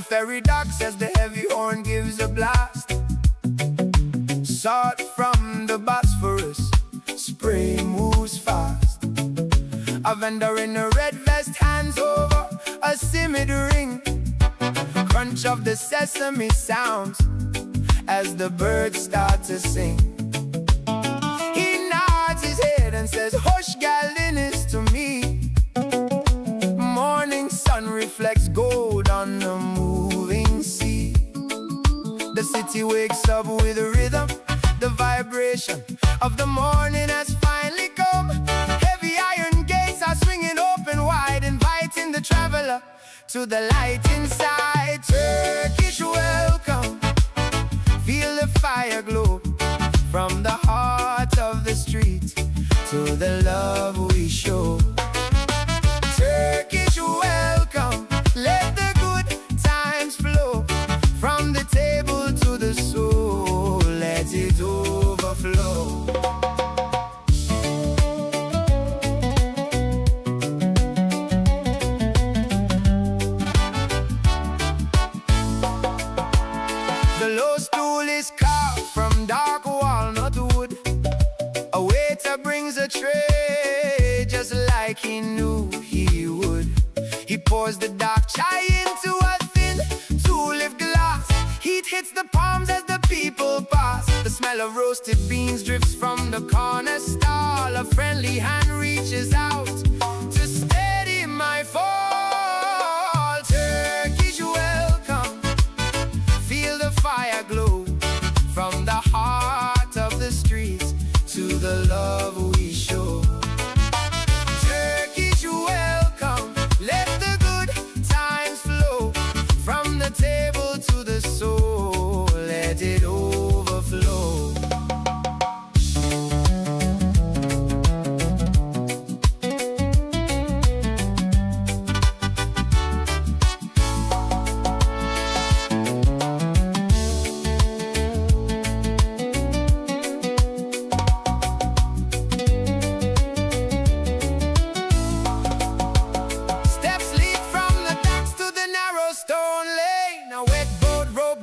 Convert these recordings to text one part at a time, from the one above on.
ferry docks as the heavy horn gives a blast. Salt from the Bosphorus, spray moves fast. A vendor in a red vest hands over a simmered ring. Crunch of the sesame sounds as the birds start to sing. He nods his head and says, "Hush, Galinis, to me." Morning sun reflects gold on the moving sea. The city wakes up with a rhythm. The vibration of the morning has finally come. Heavy iron gates are swinging open wide, inviting the traveler to the light inside. Turkish welcome. Feel the fire glow from the heart of the street to the love we show. Turkish welcome. Let the good times flow from the table to the soul. Let it overflow. The low stool is carved from dark walnut wood. A waiter brings a tray just like he knew he would. He pours the dark chai into a thin two-leaf glass. Heat hits the palms as the people pass. The smell of roasted beans drifts from the corner stall. A friendly hand reaches out to steady my fall. Turkish welcome. Feel the fire glow from the heart of the streets to the love we show. Turkish welcome. Let the good times flow from the table to the soul. Let it overflow.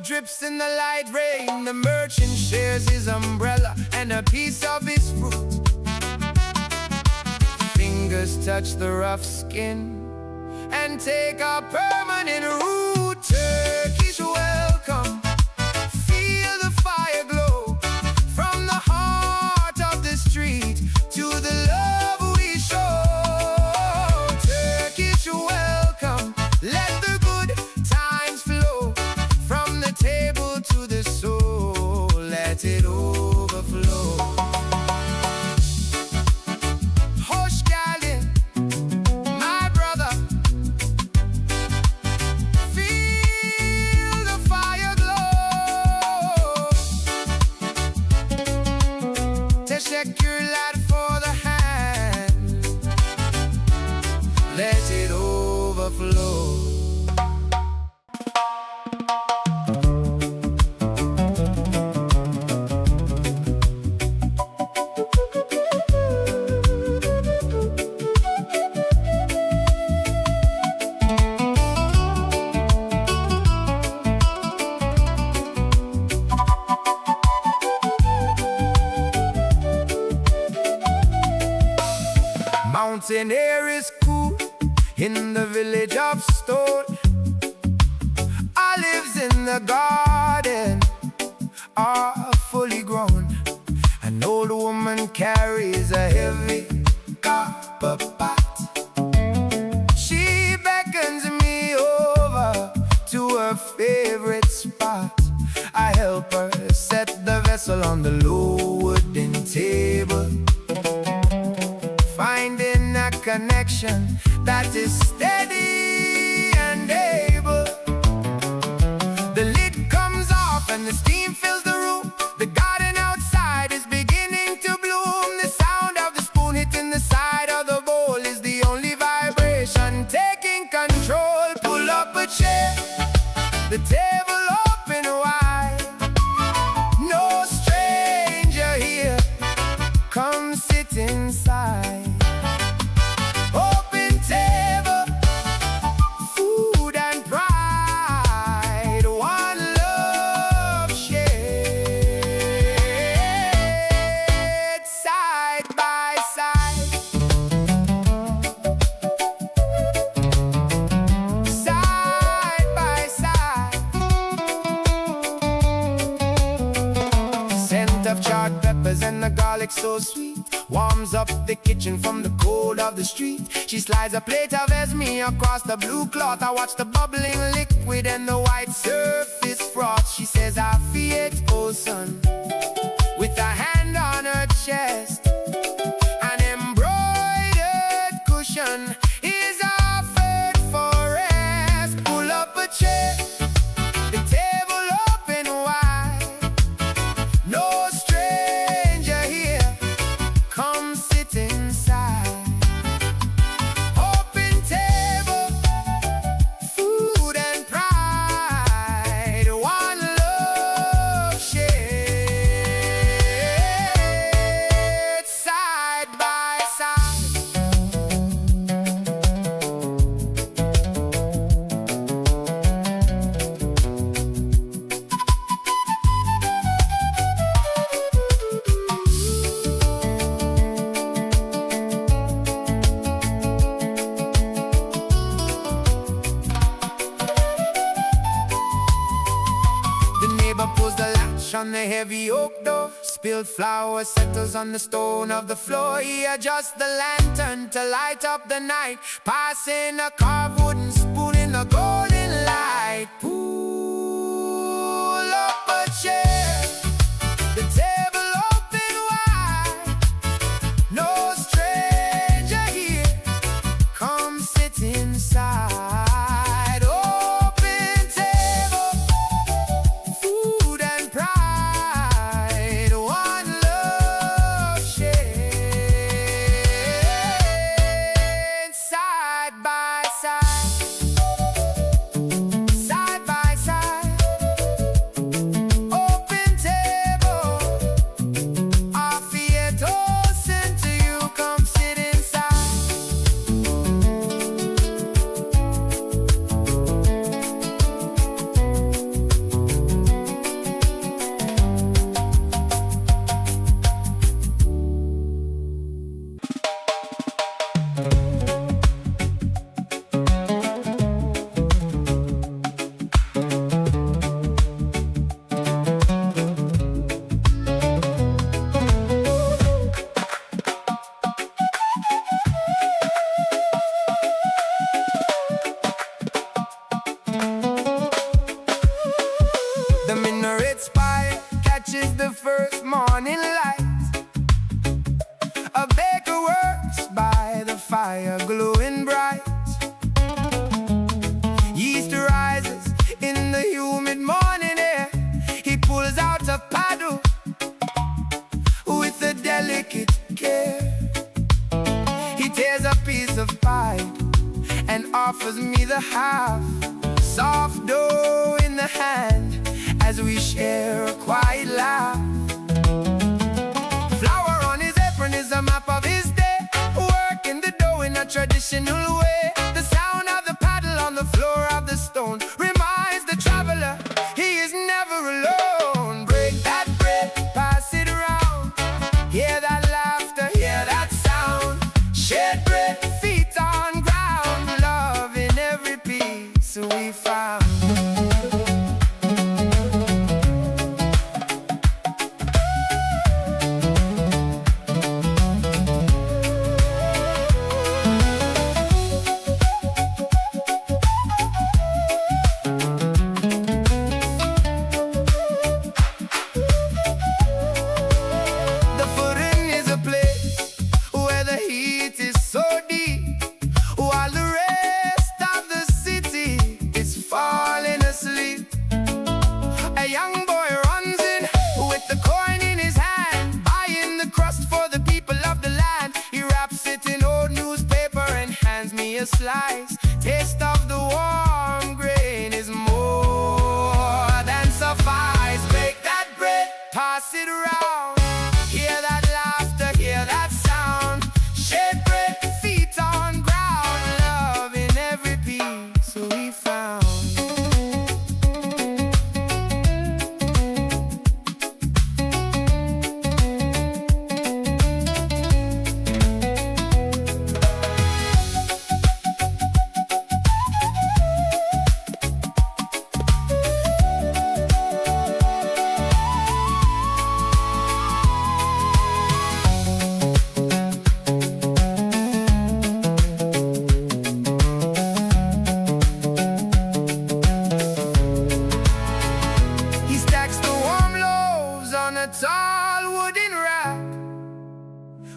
Drips in the light rain. The merchant shares his umbrella and a piece of his fruit. Fingers touch the rough skin and take a permanent root. Turkish welcome. Feel the fire glow from the heart of the street to the love we show. Turkish welcome. Let the good times flow from the table to the soul. Let it overflow. Hoş geldin, my brother. Feel the fire glow. Teşekkürler for the hand. Let it overflow. Mountain air is cool in the village of Stone. Olives in the garden are fully grown. An old woman carries a heavy copper pot. She beckons me over to her favorite spot. I help her set the vessel on the low wooden table, finding a connection that is steady and able. The lid comes off and the steam fills the room. The garden outside is beginning to bloom. The sound of the spoon hitting the side of the bowl is the only vibration taking control. Pull up a chair, the table open wide. No stranger here, come sit inside. Open table, food and pride. garlic so sweet warms up the kitchen from the cold of the street. She slides a plate of esme across the blue cloth. I watch the bubbling liquid and the white surface froth. She says, I feel it, oh son, with a hand on her chest. An embroidered cushion is offered for rest. Pull up a chair, the table open wide. No stranger here, come sit inside. Open table, food and pride. One love shared side by side. The neighbor pulls the latch on the heavy oak door. Spilled flour settles on the stone of the floor. He adjusts the lantern to light up the night, passing a carved wooden spoon in the golden light. Pull up a chair, the table open wide. No stranger here, come sit inside. Open table, food and pride. One love shared side by side. Side by side. Open table, I feel toasting to you, come sit inside. The minaret spire catches the first morning light. A baker works by the fire, glowing bright. Yeast rises in the humid morning air. He pulls out a paddle with a delicate care. He tears a piece of pie and offers me the half. Soft dough in the hand as we share a quiet laugh. Flower on his apron is a map of his day, working the dough in a traditional way. The sound of the paddle on the floor of the stone reminds the traveler he is never alone. Break that bread, pass it around. Hear that laughter, hear that sound. Shared bread, feet on ground. Love in every piece we found. The footing is a place where the heat is so deep, while the rest of the city is falling asleep. A young boy runs in with the coin in his hand, buying the crust for the people of the land. He wraps it in old newspaper and hands me a slice. Taste of the warm grain is more than suffice. Bake that bread, pass it around. Hear that laughter, hear that sound. Shared bread, feet on ground. Love in every piece we found.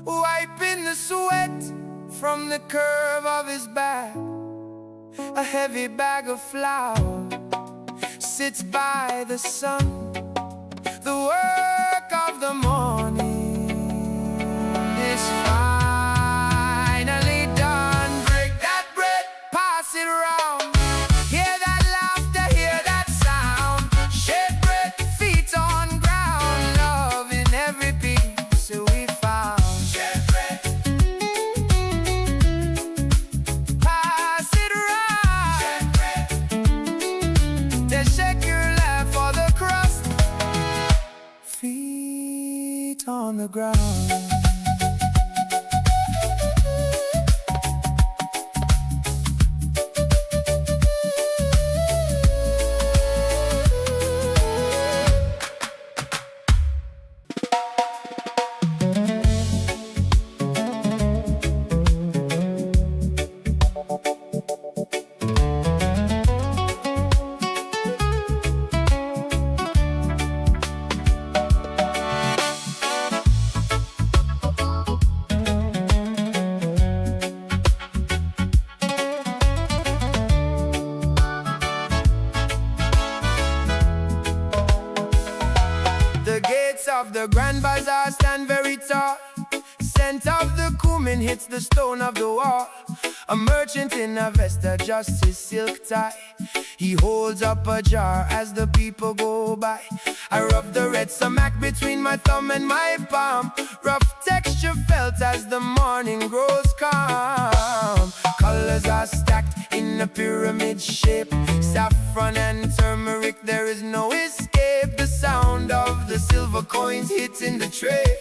wiping the sweat from the curve of his back. A heavy bag of flour sits by the sun. The work of the morning is finally done. Break that bread, pass it around. Hear that laughter, hear that sound. Share bread, feet on ground. Love in every piece we found. Share bread, pass it around. Share bread, then shake your laugh for the crust. Feet on the ground. The gates of the Grand Bazaar stand very tall. Scent of the cumin hits the stone of the wall. A merchant in a vest adjusts his silk tie. He holds up a jar as the people go by. I rub the red sumac between my thumb and my palm. Rough texture felt as the morning grows calm. Colors are stacked in a pyramid shape. Saffron and turmeric, there is no escape. The sound of the silver coins hitting the tray,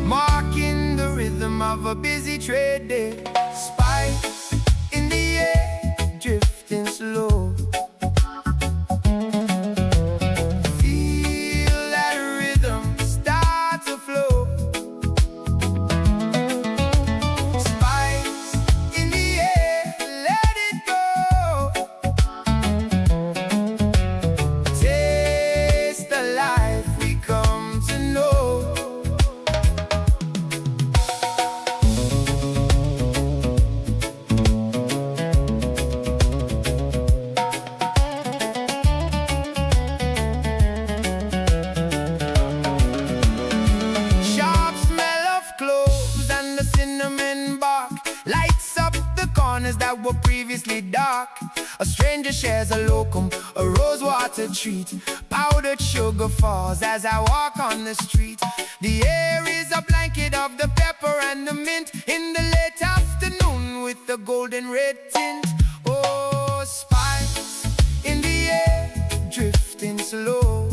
marking the rhythm of a busy trade day. Spice in the air, drifting slow. Feel that rhythm start to flow. Spice in the air, let it go. Taste the life we come to know. Sharp smell of cloves and the cinnamon bark lights up the corners that were previously dark. A stranger shares a locum, a rosewater treat. Powdered sugar falls as I walk on the street. The air is a blanket of the pepper and the mint. In the late afternoon with the golden red tint. Oh, spice in the air, drifting slow.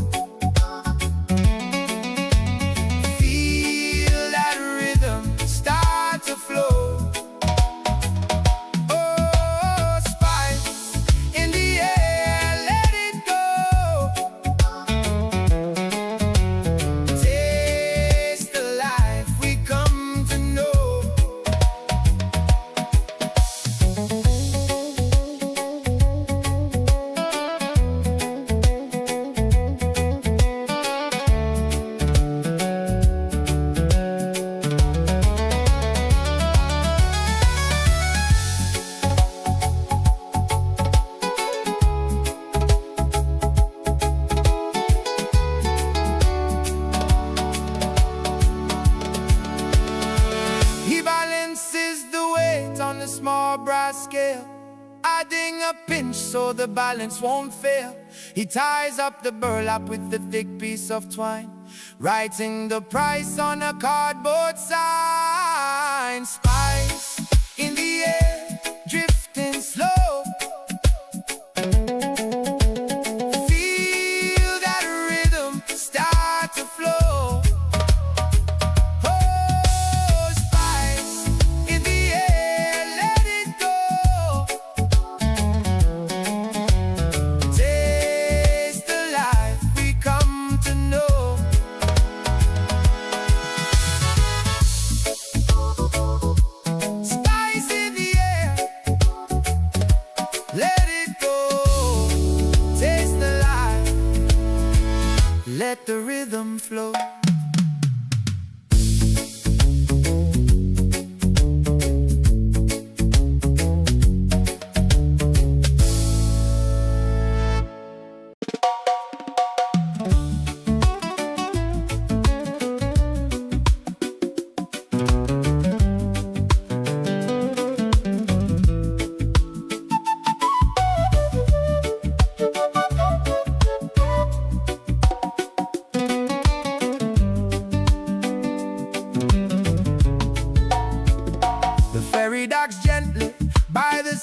Feel that rhythm start to flow. Oh, spice in the air, let it go. Taste the life we come to know. He balances the weight on a small brass scale, adding a pinch so the balance won't fail. He ties up the burlap with the thick piece of twine, writing the price on a cardboard sign. Spice in the air, drifting slow. Feel that rhythm start to flow. Oh, spice in the air, let it go. Taste the life we come to know. Spice in the air, let it go. Taste the life, let the rhythm flow.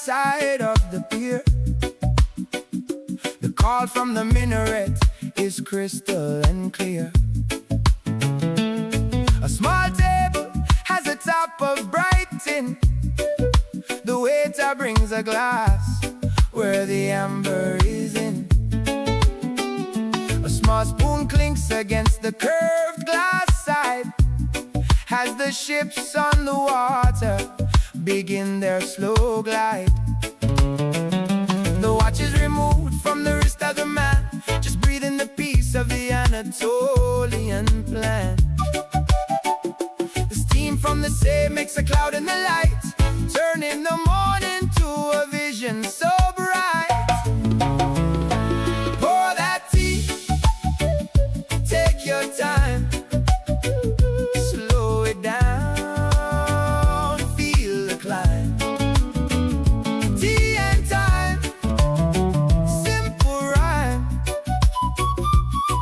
side of the pier. The call from the minaret is crystal and clear. A small table has a top of bright tin. The waiter brings a glass where the amber is in. A small spoon clinks against the curved glass side as the ships on the water begin their slow glide. The watch is removed from the wrist of the man, just breathing the peace of the Anatolian plan. The steam from the sea makes a cloud in the light, turning the morning to a vision so bright. Pour that tea, take your time, slow it down, feel the climb. Tea and time, simple rhyme,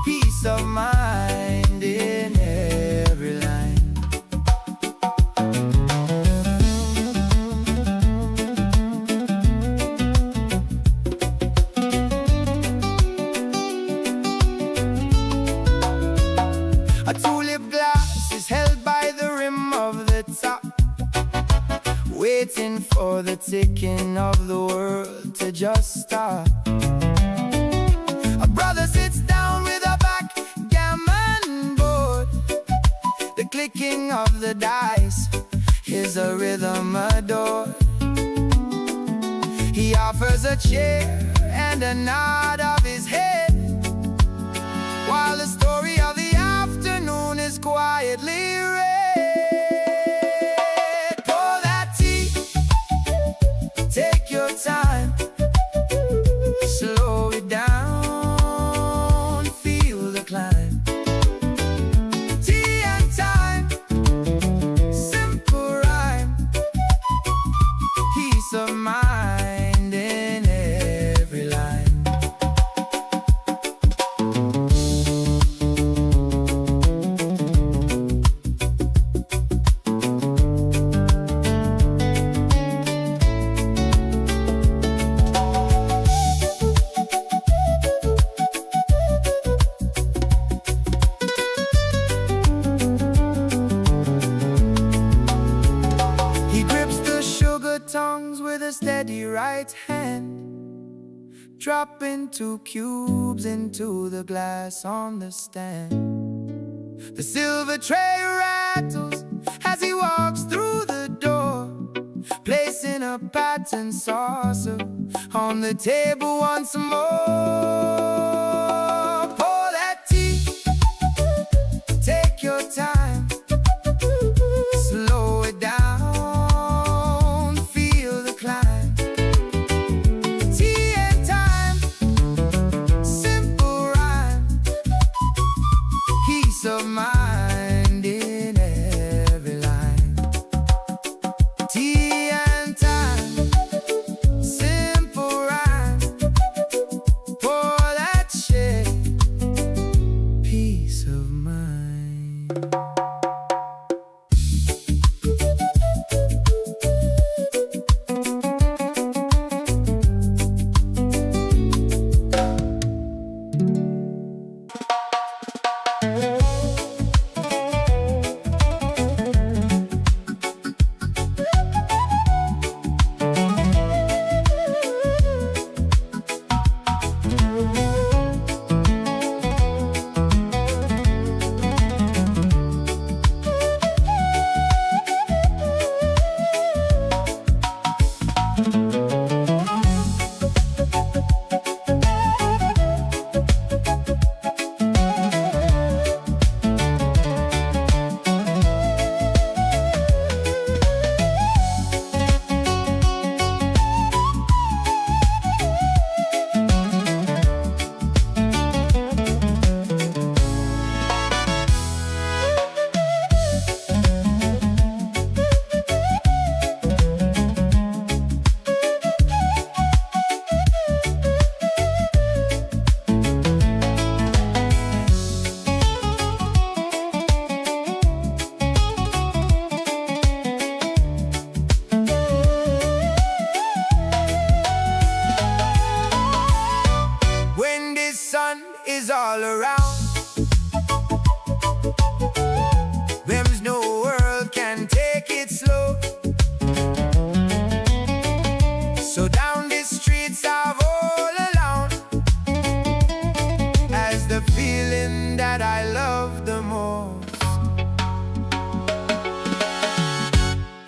peace of mind in every line. A tulip glass is held by the rim of the top, waiting for the ticking of the world to just stop. A brother sits down with a backgammon board. The clicking of the dice is a rhythm adored. He offers a chair and a nod of his head, while the story of the afternoon is quietly read. Pour that tea, take your time, slow it down, feel the climb. Tea and time, simple rhyme, peace of mind in every line. He grips the sugar tongues with a steady right hand, dropping 2 cubes into the glass on the stand. The silver tray rattles as he walks through the door, placing a patterned saucer on the table once more. Pour that tea, take your time, slow it down, feel the climb. Tea and time, simple rhyme, peace of mind in every line. Tea and time, simple rhyme, pour that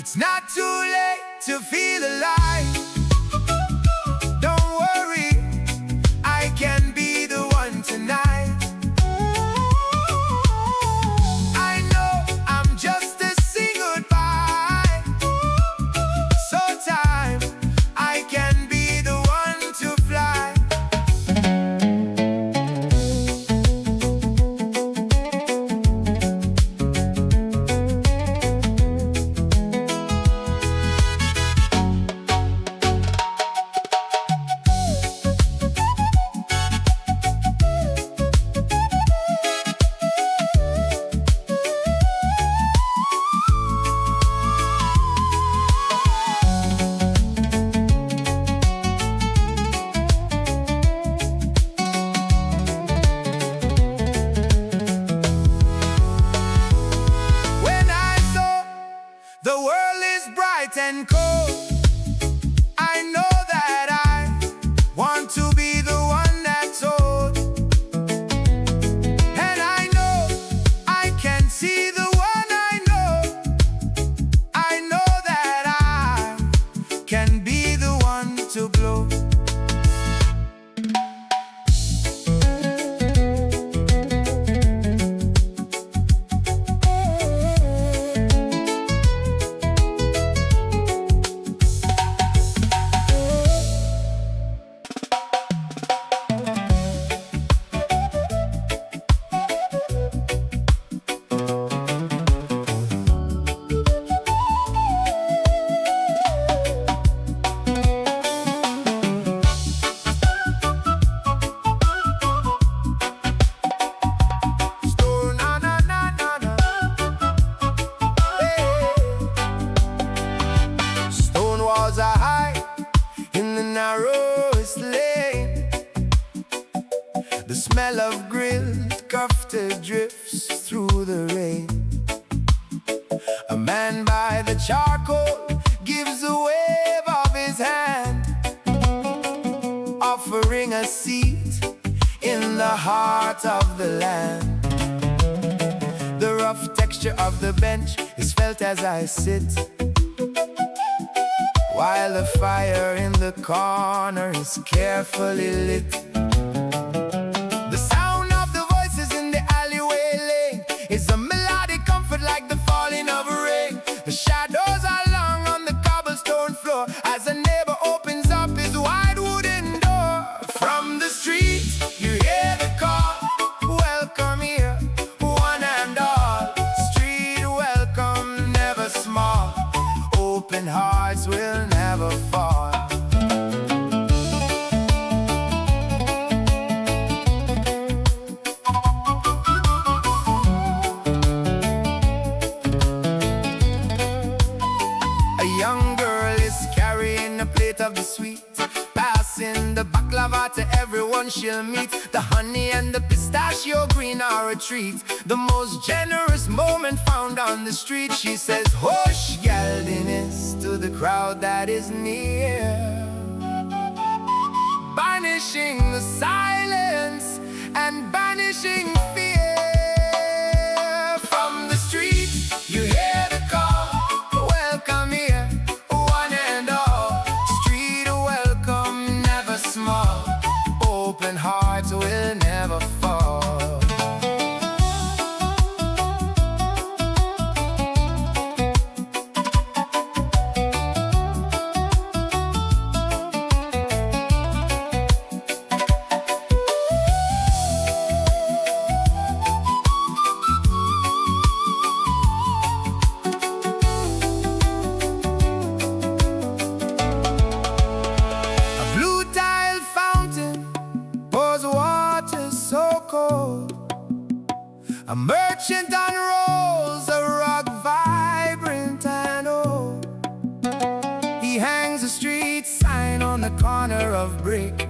It's not too late to feel alive. Don't worry, I can be the one tonight. I know I'm just a sing goodbye. So time, I can be the one to fly. The world is bright and cold. I know that I want to be the one that's old. And I know I can see the one I know. I know that I can be the one to glow. Are high in the narrowest lane. The smell of grilled kofta drifts through the rain. A man by the charcoal gives a wave of his hand, offering a seat in the heart of the land. The rough texture of the bench is felt as I sit, while the fire in the corner is carefully lit. The sound of the voices in the alleyway lane is a melodic comfort like the falling of rain. The shadows are long on the cobblestone floor as a neighbor opens up his wide wooden door. From the street you hear the call, welcome here, one and all. Street welcome, never small. Open hearts will never fall. A young girl is carrying a plate of the sweet, passing the baklava to everyone she'll meet. The honey and the pistachio green are a treat, the most generous moment found on the street. She says, "Hush, geldiness," to the crowd that is near, banishing the silence and banishing fear. From the street you hear the call, welcome here, one and all. Street welcome, never small. Open hearts will never fall. A merchant unrolls a rug vibrant and old. He hangs a street sign on the corner of brick,